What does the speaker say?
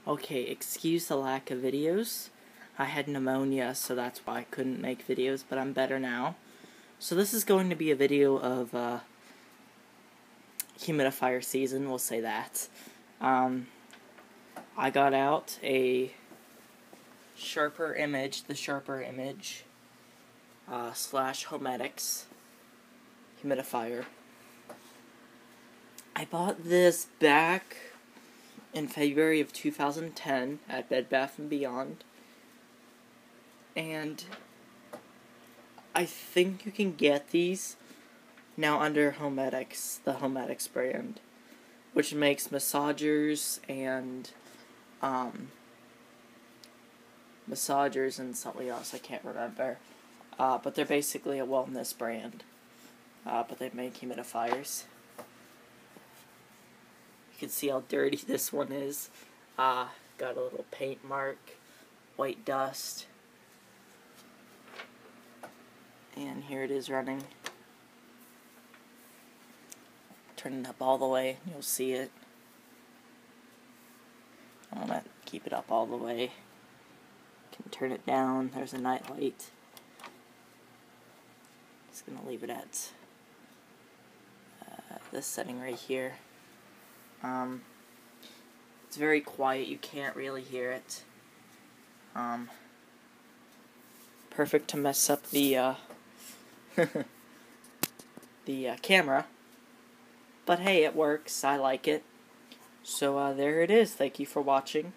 Okay, excuse the lack of videos. I had pneumonia, so that's why I couldn't make videos, but I'm better now. So this is going to be a video of humidifier season, we'll say that. I got out a Sharper Image, the Sharper Image slash Homedics humidifier. I bought this back in February of 2010 at Bed Bath & Beyond, and I think you can get these now under Homedics, the Homedics brand, which makes massagers and something else I can't remember, but they're basically a wellness brand, but they make humidifiers. You can see how dirty this one is. Got a little paint mark, white dust, and here it is running. Turn it up all the way, you'll see it. I'm gonna keep it up all the way. Can turn it down. There's a night light. Just gonna leave it at this setting right here. It's very quiet. You can't really hear it. Perfect to mess up the the camera. But hey, it works. I like it. So there it is. Thank you for watching.